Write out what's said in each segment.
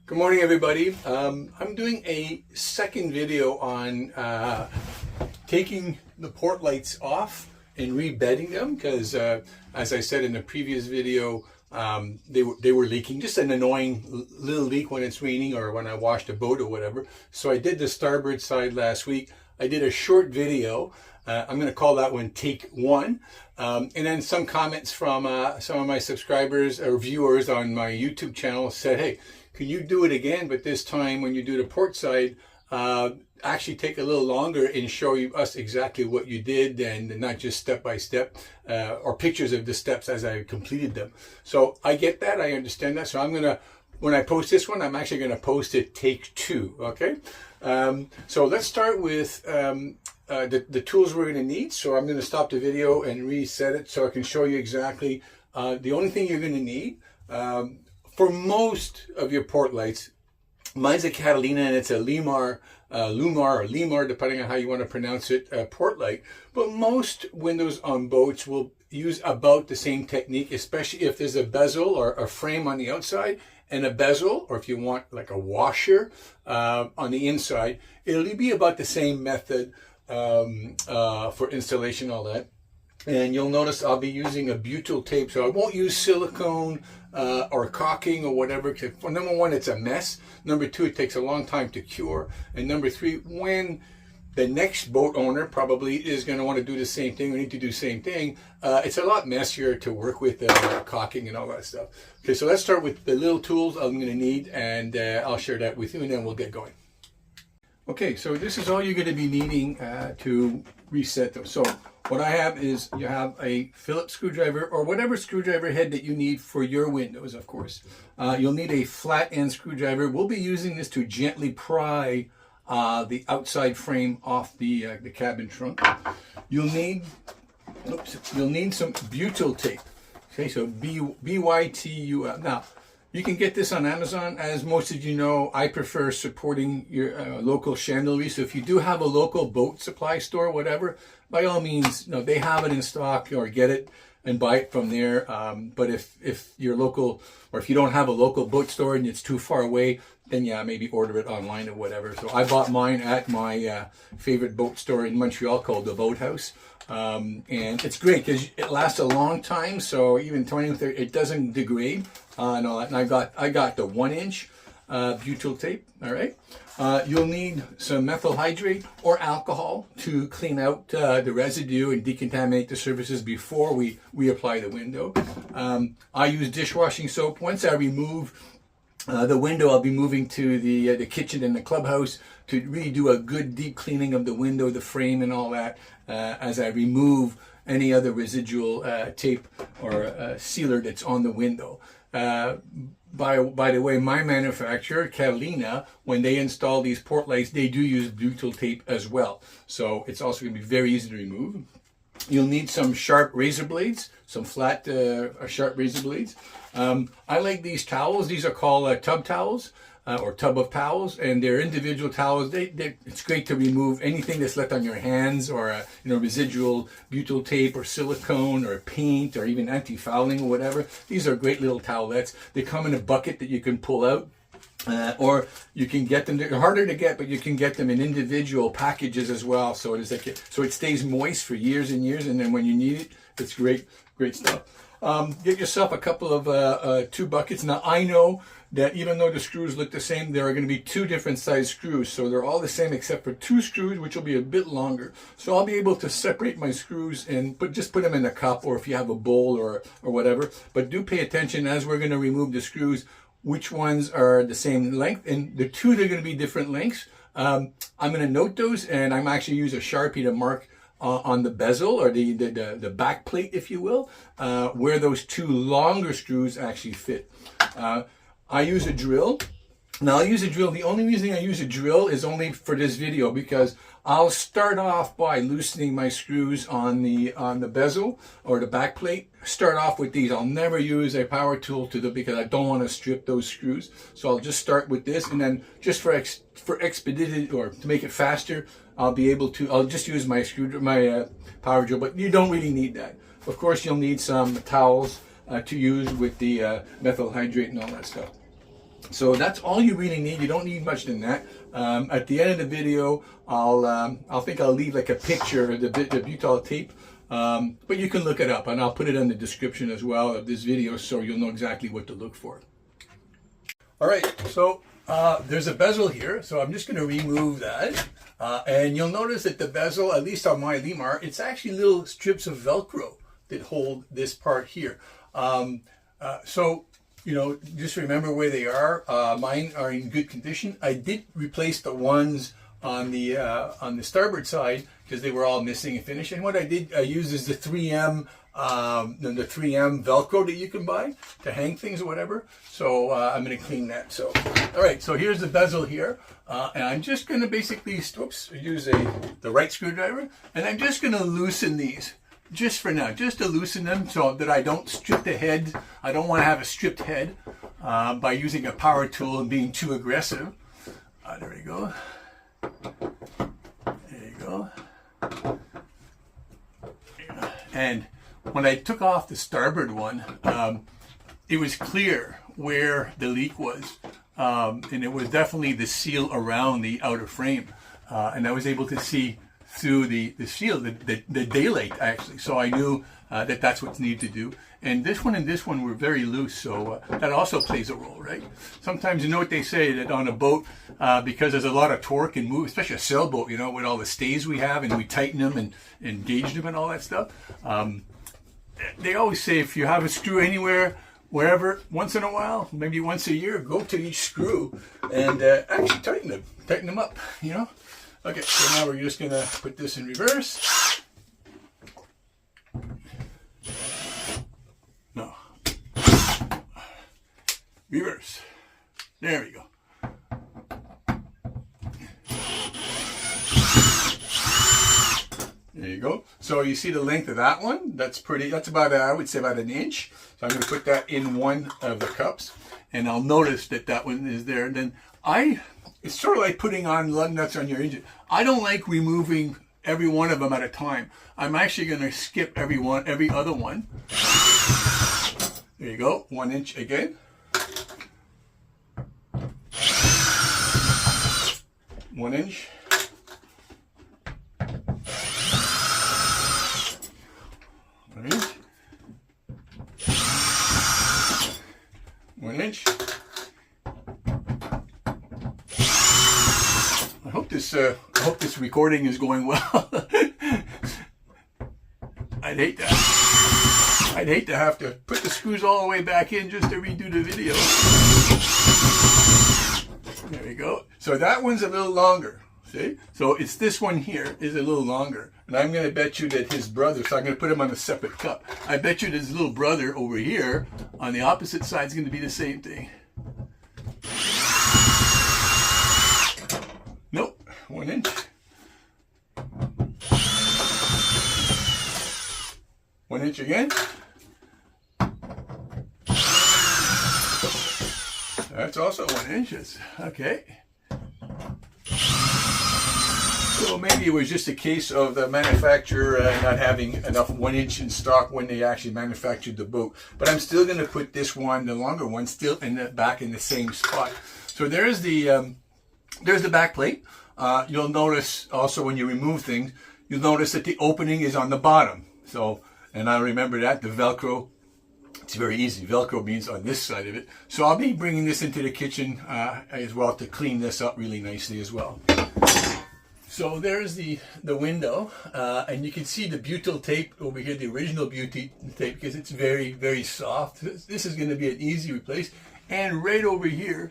Good morning, everybody. I'm doing a second video on taking the port lights off and rebedding them because, as I said in the previous video, they were leaking. Just an annoying little leak when it's raining or when I washed a boat or whatever. So I did the starboard side last week. I did a short video. I'm going to call that one Take One. And then some comments from some of my subscribers or viewers on my YouTube channel said, hey, can you do it again, but this time when you do the port side, actually take a little longer and show us exactly what you did and not just step by step or pictures of the steps as I completed them. So I get that, I understand that. So I'm going to, when I post this one, I'm actually going to post it Take Two, okay? So let's start with the tools we're going to need. So I'm going to stop the video and reset it so I can show you exactly the only thing you're going to need. For most of your port lights, mine's a Catalina and it's a Lumar, depending on how you want to pronounce it, port light. But most windows on boats will use about the same technique, especially if there's a bezel or a frame on the outside and a bezel, or if you want like a washer on the inside. It'll be about the same method for installation, all that. And you'll notice I'll be using a butyl tape, so I won't use silicone or caulking or whatever. Well, number one, it's a mess. Number two, it takes a long time to cure. And number three, when the next boat owner probably is going to want to do the same thing, we need to do the same thing, it's a lot messier to work with caulking and all that stuff. Okay, so let's start with the little tools I'm going to need, and I'll share that with you, and then we'll get going. Okay, so this is all you're going to be needing to reset them. So what I have is you have a Phillips screwdriver or whatever screwdriver head that you need for your windows, of course. You'll need a flat end screwdriver. We'll be using this to gently pry the outside frame off the cabin trunk. You'll need some butyl tape. Okay, so B-Y-T-U-L. Now, you can get this on Amazon. As most of you know, I prefer supporting your local chandlery. So if you do have a local boat supply store, whatever, by all means, they have it in stock, or get it and buy it from there. But if your local, or if you don't have a local boat store and it's too far away, then yeah, maybe order it online or whatever. So I bought mine at my favorite boat store in Montreal called the Boathouse. And it's great because it lasts a long time. So even 20, 30, it doesn't degrade and all that. And I got the 1-inch butyl tape. All right. You'll need some methyl hydrate or alcohol to clean out the residue and decontaminate the surfaces before we apply the window. I use dishwashing soap. Once I remove the window, I'll be moving to the kitchen and the clubhouse to really do a good deep cleaning of the window, the frame, and all that as I remove any other residual tape or sealer that's on the window. By the way, my manufacturer, Catalina, when they install these port lights, they do use butyl tape as well. So it's also going to be very easy to remove. You'll need some sharp razor blades, some flat sharp razor blades. I like these towels. These are called tub towels or tub of towels, and they're individual towels. It's great to remove anything that's left on your hands, or residual butyl tape or silicone or paint or even anti-fouling or whatever. These are great little towelettes. They come in a bucket that you can pull out. Or you can get them. They're harder to get, but you can get them in individual packages as well. So it stays moist for years and years, and then when you need it, it's great stuff. Get yourself a couple of 2 buckets. Now I know that even though the screws look the same, there are going to be 2 different size screws. So they're all the same except for 2 screws, which will be a bit longer. So I'll be able to separate my screws and just put them in a cup, or if you have a bowl or whatever. But do pay attention as we're going to remove the screws, which ones are the same length, and the 2 they're going to be different lengths. I'm going to note those, and I'm actually use a Sharpie to mark on the bezel or the back plate, if you will, where those 2 longer screws actually fit. I use a drill. Now I'll use a drill. The only reason I use a drill is only for this video, because I'll start off by loosening my screws on the bezel or the back plate. Start off with these. I'll never use a power tool because I don't want to strip those screws. So I'll just start with this, and then just for expedited or to make it faster, I'll just use my power drill. But you don't really need that. Of course, you'll need some towels to use with the methyl hydrate and all that stuff. So that's all you really need. You don't need much than that. At the end of the video, I'll think I'll leave like a picture of the butyl tape, but you can look it up, and I'll put it in the description as well of this video, so you'll know exactly what to look for. All right, so there's a bezel here, so I'm just going to remove that, and you'll notice that the bezel, at least on my Lemar, it's actually little strips of Velcro that hold this part here. So you know, just remember where they are. Mine are in good condition. I did replace the ones on the starboard side because they were all missing a finish. And what I used is the 3M Velcro that you can buy to hang things or whatever. So I'm going to clean that. So, all right. So here's the bezel here, and I'm just going to basically, use the right screwdriver, and I'm just going to loosen these. Just for now, just to loosen them so that I don't strip the head. I don't want to have a stripped head by using a power tool and being too aggressive. There we go. There you go. And when I took off the starboard one, it was clear where the leak was. And it was definitely the seal around the outer frame. And I was able to see through the seal, the daylight actually. So I knew that that's what's needed to do. And this one and this one were very loose, so that also plays a role, right? Sometimes you know what they say, that on a boat, because there's a lot of torque and move, especially a sailboat, you know, with all the stays we have and we tighten them and engage them and all that stuff. They always say if you have a screw anywhere, wherever, once in a while, maybe once a year, go to each screw and actually tighten them up, you know? Okay, so now we're just going to put this in reverse. No. Reverse. There we go. There you go. So you see the length of that one? That's about, I would say about an inch. So I'm going to put that in one of the cups. And I'll notice that that one is there. And then it's sort of like putting on lug nuts on your engine. I don't like removing every one of them at a time. I'm actually going to skip every other one. There you go, 1 inch again. 1 inch. 1 inch. 1 inch. I hope this recording is going well. I'd hate to have to put the screws all the way back in just to redo the video. There we go. So that one's a little longer. See? So it's this one here is a little longer. And I'm going to bet you that his brother, so I'm going to put him on a separate cup. I bet you that his little brother over here on the opposite side is going to be the same thing. Nope, 1 inch. 1 inch again. That's also 1 inch. Okay. So maybe it was just a case of the manufacturer not having enough 1 inch in stock when they actually manufactured the boat. But I'm still going to put this one, the longer one, still back in the same spot. So there's the back plate. You'll notice also when you remove things, you'll notice that the opening is on the bottom. So, and I remember that, the Velcro, it's very easy. Velcro means on this side of it. So I'll be bringing this into the kitchen as well to clean this up really nicely as well. So there's the window, and you can see the butyl tape over here, the original butyl tape, because it's very, very soft. This is going to be an easy replace. And right over here,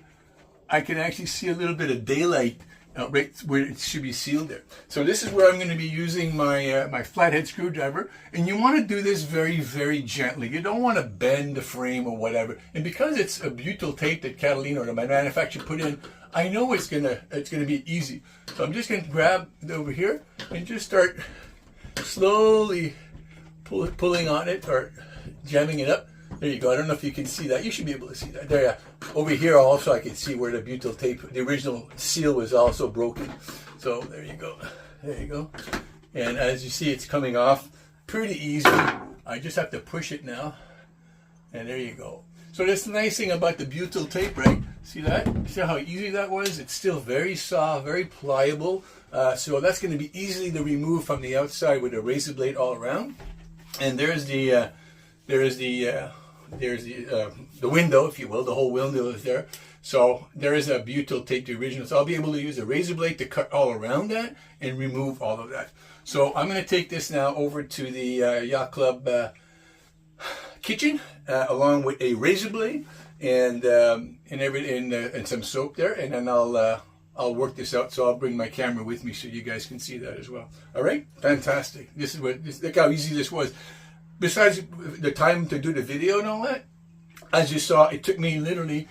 I can actually see a little bit of daylight right where it should be sealed there. So this is where I'm going to be using my my flathead screwdriver, and you want to do this very, very gently. You don't want to bend the frame or whatever. And because it's a butyl tape that Catalina or my manufacturer put in, I know it's gonna be easy. So I'm just gonna grab it over here and just start slowly pulling on it or jamming it up. There you go. I don't know if you can see that. You should be able to see that. There, yeah. Over here also I can see where the butyl tape, the original seal, was also broken. So there you go. There you go. And as you see, it's coming off pretty easy. I just have to push it now. And there you go. So that's the nice thing about the butyl tape, right? See that? See how easy that was? It's still very soft, very pliable. So that's going to be easily to remove from the outside with a razor blade all around. And there's the window, if you will. The whole window is there. So there is a butyl tape, the original. So I'll be able to use a razor blade to cut all around that and remove all of that. So I'm going to take this now over to the yacht club kitchen along with a razor blade and some soap there, and then I'll work this out. So I'll bring my camera with me so you guys can see that as well. All right, fantastic. Look how easy this was. Besides the time to do the video and all that, as you saw, it took me literally,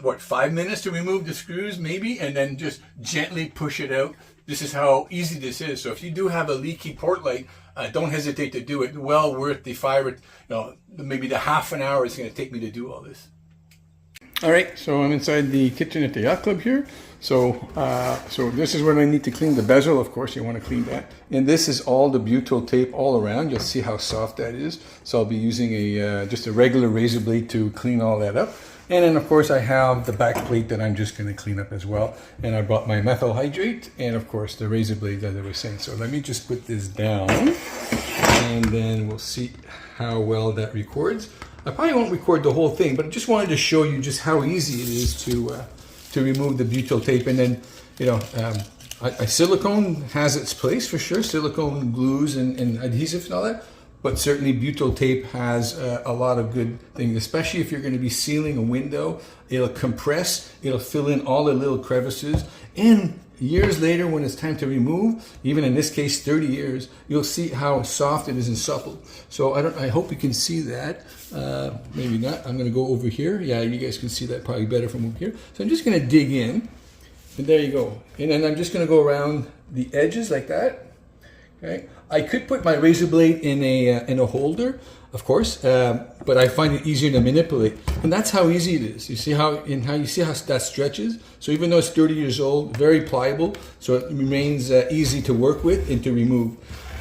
what, 5 minutes to remove the screws maybe, and then just gently push it out. This is how easy this is. So if you do have a leaky port light, don't hesitate to do it. Well worth the maybe the half an hour it's going to take me to do all this. All right, so I'm inside the kitchen at the yacht club here. So this is where I need to clean the bezel. Of course, you want to clean that. And this is all the butyl tape all around. You'll see how soft that is. So I'll be using just a regular razor blade to clean all that up. And then, of course, I have the back plate that I'm just going to clean up as well. And I brought my methyl hydrate and, of course, the razor blade that I was saying. So let me just put this down, and then we'll see how well that records. I probably won't record the whole thing, but I just wanted to show you just how easy it is to remove the butyl tape. And then, silicone has its place for sure. Silicone glues and adhesives and all that. But certainly butyl tape has a lot of good things, especially if you're going to be sealing a window. It'll compress, it'll fill in all the little crevices. And years later, when it's time to remove, even in this case 30 years, you'll see how soft it is and supple. So I hope you can see that. Maybe not. I'm going to go over here. Yeah, you guys can see that probably better from over here. So I'm just going to dig in, and there you go. And then I'm just going to go around the edges like that. Okay. I could put my razor blade in a holder, of course, but I find it easier to manipulate, and that's how easy it is. You see how that stretches. So even though it's 30 years old, very pliable, so it remains easy to work with and to remove.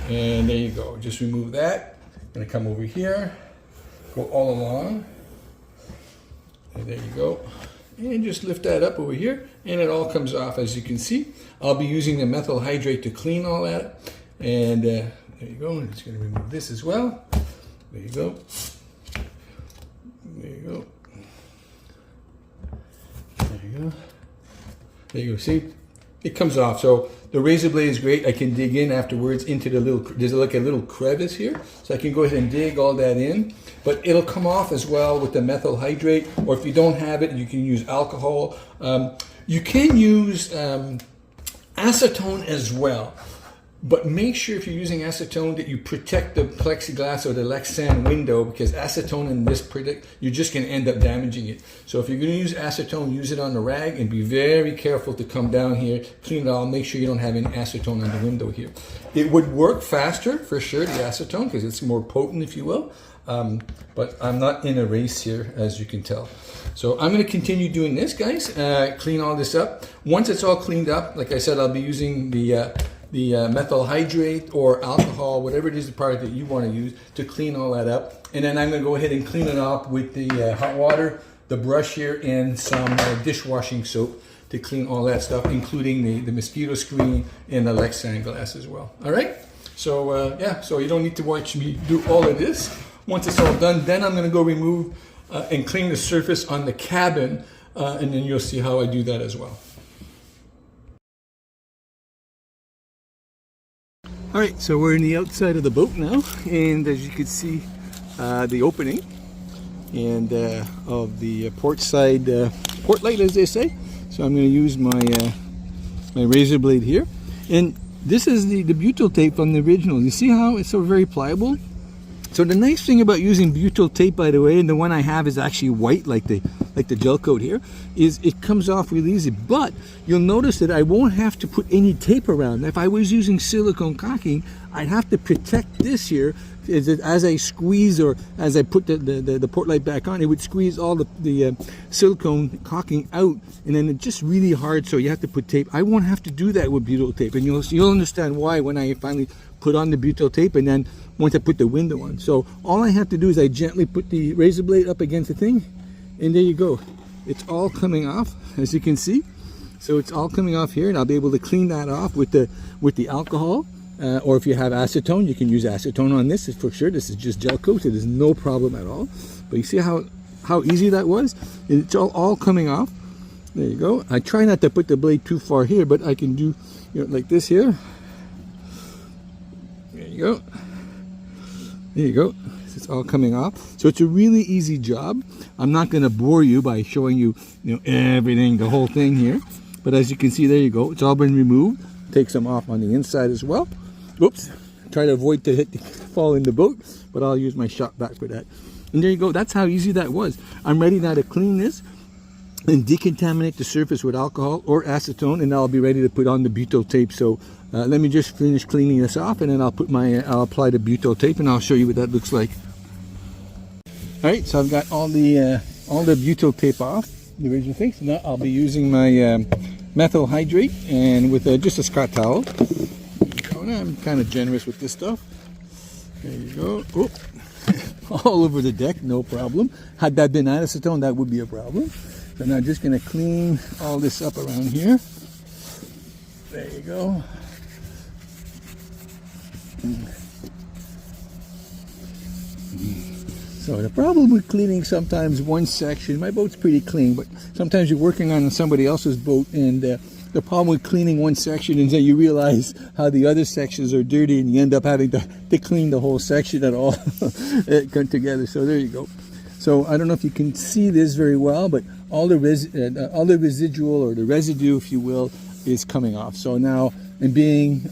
And there you go. Just remove that. I'm gonna come over here, go all along, and there you go. And just lift that up over here, and it all comes off, as you can see. I'll be using the methyl hydrate to clean all that. And there you go. I'm just going to remove this as well. There you go. There you go. There you go. There you go. See, it comes off. So the razor blade is great. I can dig in afterwards into the there's like a little crevice here. So I can go ahead and dig all that in. But it'll come off as well with the methyl hydrate. Or if you don't have it, you can use alcohol. You can use acetone as well. But make sure if you're using acetone that you protect the plexiglass or the Lexan window, because acetone in this product, you're just going to end up damaging it. So if you're going to use acetone, use it on the rag and be very careful to come down here, clean it all, make sure you don't have any acetone on the window here. It would work faster for sure, the acetone, because it's more potent, if you will. But I'm not in a race here, as you can tell. So I'm going to continue doing this, guys, clean all this up. Once it's all cleaned up, like I said, I'll be using the methyl hydrate or alcohol, whatever it is, the product that you want to use to clean all that up. And then I'm going to go ahead and clean it off with the hot water, the brush here, and some dishwashing soap to clean all that stuff, including the mosquito screen and the Lexan glass as well. All right? So, yeah, so you don't need to watch me do all of this. Once it's all done, then I'm going to go remove and clean the surface on the cabin, and then you'll see how I do that as well. All right, so we're in the outside of the boat now, and as you can see, the opening and of the port side port light, as they say. So I'm going to use my my razor blade here, and this is the butyl tape from the original. You see how it's so very pliable? So the nice thing about using butyl tape, by the way, and the one I have is actually white, like the gel coat here, is it comes off really easy. But you'll notice that I won't have to put any tape around. If I was using silicone caulking, I'd have to protect this here. As I squeeze, or as I put the port light back on, it would squeeze all the silicone caulking out, and then it's just really hard, so you have to put tape. I won't have to do that with butyl tape, and you'll understand why when I finally put on the butyl tape, and then once I put the window on. So all I have to do is I gently put the razor blade up against the thing, and there you go. It's all coming off, as you can see. So it's all coming off here, and I'll be able to clean that off with the alcohol. Or if you have acetone, you can use acetone on this for sure. This is just gel coat, it is no problem at all. But you see how easy that was? It's all coming off. There you go. I try not to put the blade too far here, but I can do, you know, like this here. There you go. There you go. It's all coming off. So it's a really easy job. I'm not going to bore you by showing you, everything, the whole thing here. But as you can see, there you go. It's all been removed. Take some off on the inside as well. Oops. Try to avoid to fall in the boat, but I'll use my shop vac for that. And there you go. That's how easy that was. I'm ready now to clean this and decontaminate the surface with alcohol or acetone, and I'll be ready to put on the butyl tape. So let me just finish cleaning this off, and then I'll apply the butyl tape, and I'll show you what that looks like. All right, so I've got all the butyl tape off, the original thing. So now I'll be using my methyl hydrate and with just a Scott towel. I'm kind of generous with this stuff. There you go. Oh. All over the deck, no problem. Had that been acetone, that would be a problem. So now I'm just going to clean all this up around here. There you go. So the problem with cleaning sometimes one section, my boat's pretty clean, but sometimes you're working on somebody else's boat, and the problem with cleaning one section is that you realize how the other sections are dirty, and you end up having to clean the whole section at all come together. So there you go. So I don't know if you can see this very well, but all the residual, or the residue, if you will, is coming off. So now, and being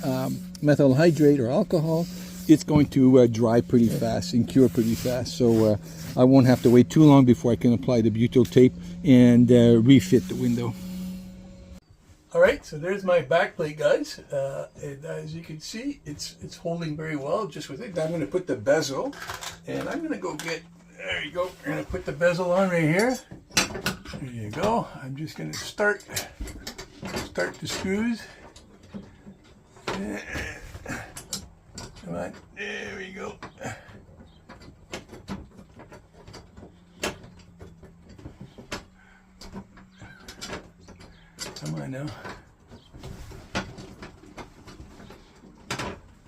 methyl hydrate or alcohol, it's going to dry pretty fast and cure pretty fast. So I won't have to wait too long before I can apply the butyl tape and refit the window. All right, so there's my back plate, guys. And as you can see, it's holding very well just with it. Now I'm going to put the bezel, and I'm going to go get, there you go. I'm going to put the bezel on right here. There you go. I'm just going to start the screws. Come on, there we go. Come on now.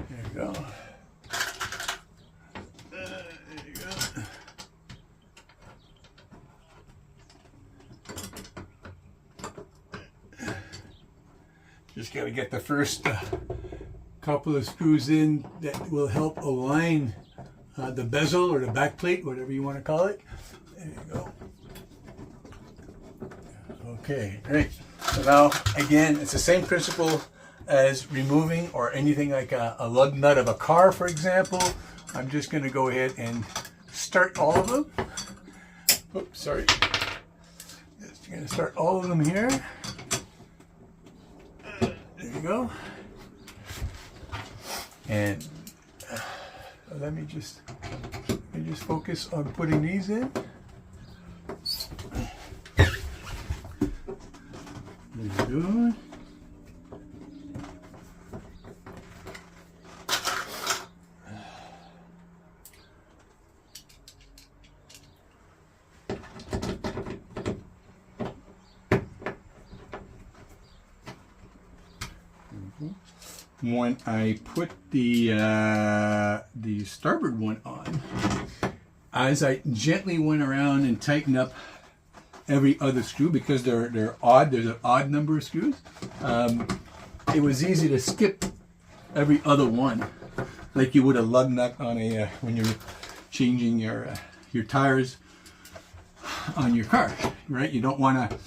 There you go. There you go. Just got to get the first couple of screws in that will help align the bezel or the back plate, whatever you want to call it. There you go. Okay, great. So now, again, it's the same principle as removing or anything like a lug nut of a car, for example. I'm just going to go ahead and start all of them. Oops, sorry. Just going to start all of them here. There you go. And let me just focus on putting these in. There you go. When I put the starboard one on, as I gently went around and tightened up every other screw, because they're odd, there's an odd number of screws, it was easy to skip every other one, like you would a lug nut on a when you're changing your tires on your car, right? You don't want to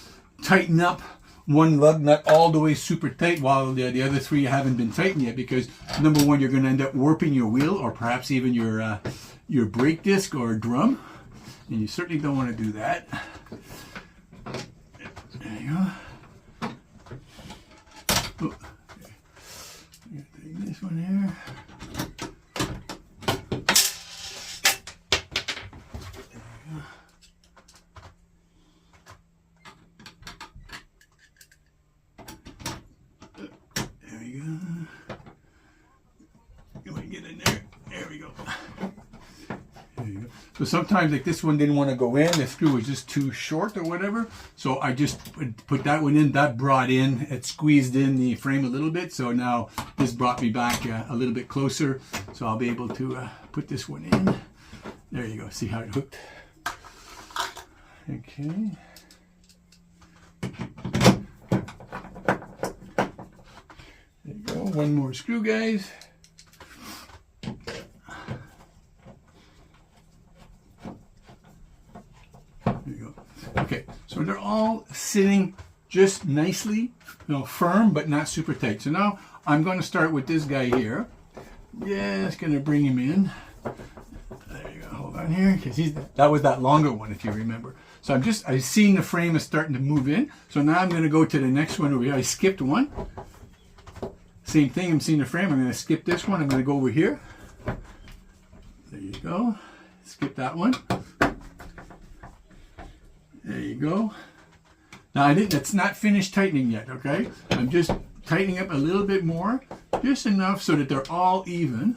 tighten up one lug nut all the way super tight while the other three haven't been tightened yet, because number one, you're going to end up warping your wheel, or perhaps even your brake disc or drum, and you certainly don't want to do that. There you go. Oh, take this one here. So sometimes like this one didn't want to go in, the screw was just too short or whatever. So I just put that one in, that brought in, it squeezed in the frame a little bit. So now this brought me back a little bit closer. So I'll be able to put this one in. There you go, see how it hooked. Okay. There you go, one more screw, guys. Okay, so they're all sitting just nicely, firm, but not super tight. So now I'm going to start with this guy here. Just going to bring him in. There you go. Hold on here, because that was that longer one, if you remember. So I've seen the frame is starting to move in. So now I'm going to go to the next one over here. I skipped one. Same thing. I'm seeing the frame. I'm going to skip this one. I'm going to go over here. There you go. Skip that one. There you go. Now it's not finished tightening yet, okay? I'm just tightening up a little bit more, just enough so that they're all even.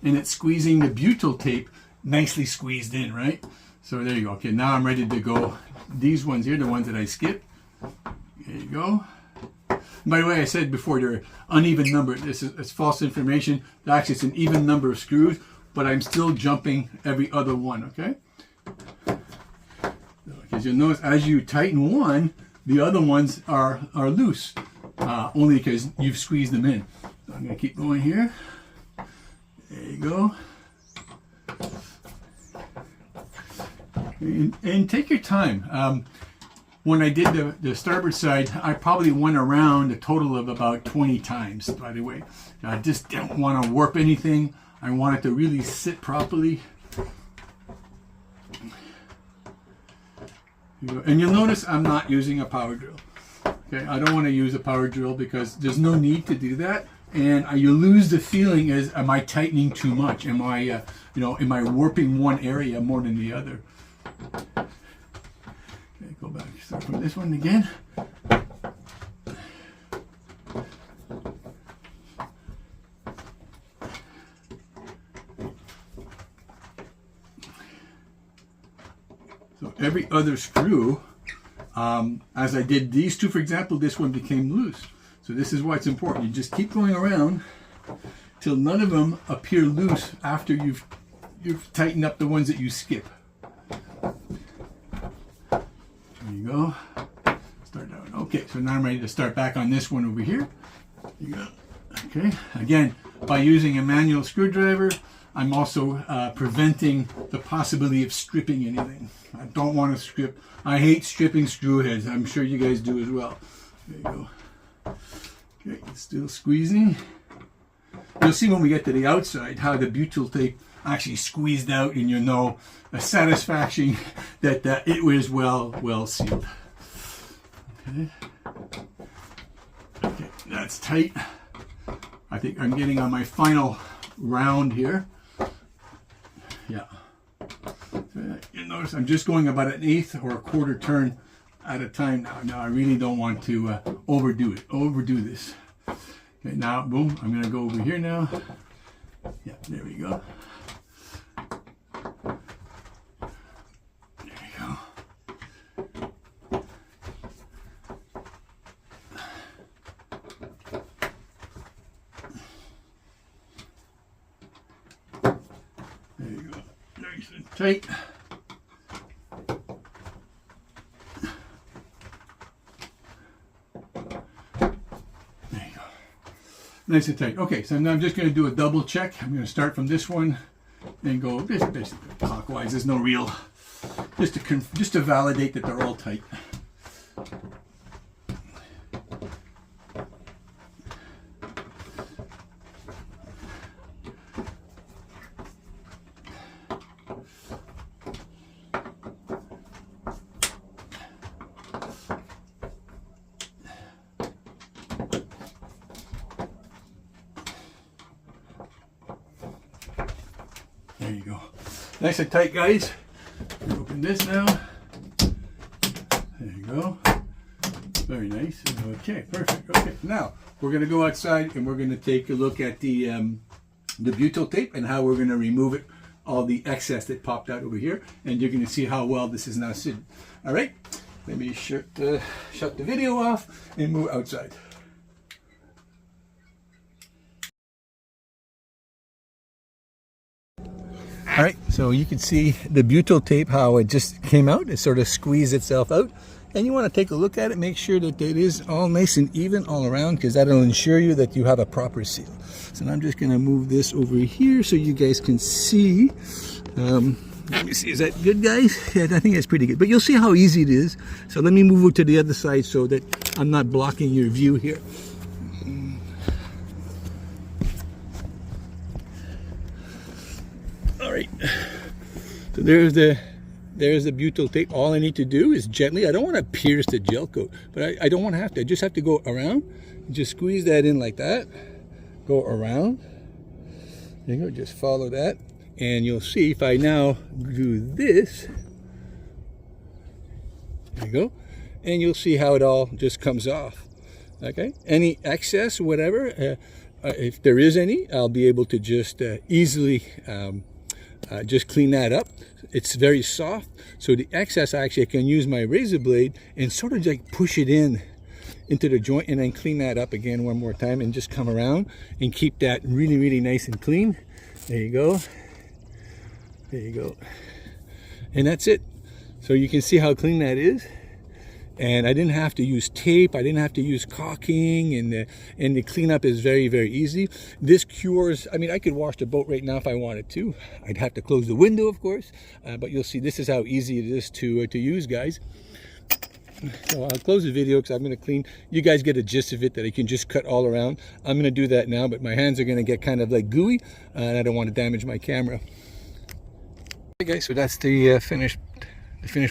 And it's squeezing the butyl tape nicely squeezed in, right? So there you go. Okay, now I'm ready to go. These ones here, the ones that I skipped. There you go. By the way, I said before they're uneven number. It's false information. Actually, it's an even number of screws, but I'm still jumping every other one, okay? Because you'll notice as you tighten one, the other ones are loose, only because you've squeezed them in. So I'm going to keep going here. There you go. And take your time. When I did the starboard side, I probably went around a total of about 20 times, by the way. I just didn't want to warp anything. I want it to really sit properly. And you'll notice I'm not using a power drill. Okay, I don't want to use a power drill because there's no need to do that. And you lose the feeling is, am I tightening too much? Am I, am I warping one area more than the other? Okay, go back, start from this one again. So every other screw, as I did these two, for example, this one became loose. So this is why it's important. You just keep going around till none of them appear loose after you've tightened up the ones that you skip. There you go. Start that one. Okay, so now I'm ready to start back on this one over here. There you go. Okay, again, by using a manual screwdriver, I'm also preventing the possibility of stripping anything. I don't want to strip. I hate stripping screw heads. I'm sure you guys do as well. There you go. Okay, it's still squeezing. You'll see when we get to the outside how the butyl tape actually squeezed out, and you'll know a satisfaction that it was well sealed. Okay. Okay, that's tight. I think I'm getting on my final round here. Yeah. So you notice I'm just going about an eighth or a quarter turn at a time now. Now I really don't want to overdo this. Okay, now boom, I'm going to go over here now. Yeah, there we go. There we go. There you go. Nice and tight. Nice and tight. Okay, so now I'm just going to do a double check. I'm going to start from this one and go basically clockwise. There's no real, just to validate that they're all tight. There you go. Nice and tight, guys. Open this now. There you go. Very nice. Okay, perfect. Okay, now we're going to go outside and we're going to take a look at the the butyl tape and how we're going to remove it, all the excess that popped out over here, and you're going to see how well this is now sitting. All right, let me shut the video off and move outside. All right, so you can see the butyl tape, how it just came out. It sort of squeezed itself out. And you want to take a look at it, make sure that it is all nice and even all around, because that'll ensure you that you have a proper seal. So now I'm just going to move this over here so you guys can see. Let me see, is that good, guys? Yeah, I think that's pretty good. But you'll see how easy it is. So let me move it to the other side so that I'm not blocking your view here. All right, so there's the butyl tape. All I need to do is gently, I don't want to pierce the gel coat, but I don't want to have to. I just have to go around, just squeeze that in like that, go around. There you go, just follow that. And you'll see if I now do this, there you go, and you'll see how it all just comes off. Okay, any excess, whatever, if there is any, I'll be able to just easily just clean that up. It's very soft, so the excess actually I can use my razor blade and sort of like push it into the joint and then clean that up again one more time and just come around and keep that really, really nice and clean. There you go. There you go. And that's it. So you can see how clean that is. And I didn't have to use tape, I didn't have to use caulking, and the cleanup is very, very easy. This cures, I mean, I could wash the boat right now if I wanted to. I'd have to close the window, of course, but you'll see this is how easy it is to use, guys. So I'll close the video because I'm going to clean. You guys get a gist of it, that I can just cut all around. I'm going to do that now, but my hands are going to get kind of like gooey, and I don't want to damage my camera. Okay, guys, so that's the finished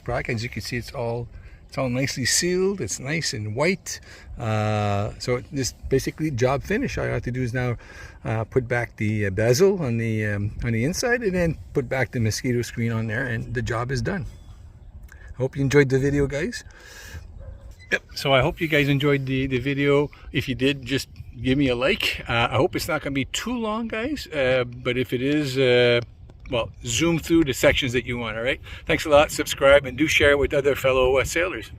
product. As you can see, it's all nicely sealed. It's nice and white. So this basically job finished. All I have to do is now put back the bezel on the inside, and then put back the mosquito screen on there, and the job is done. I hope you enjoyed the video, guys. Yep, so I hope you guys enjoyed the video. If you did, just give me a like. I hope it's not going to be too long, guys, but if it is, well, zoom through the sections that you want. All right, thanks a lot. Subscribe and do share it with other fellow sailors.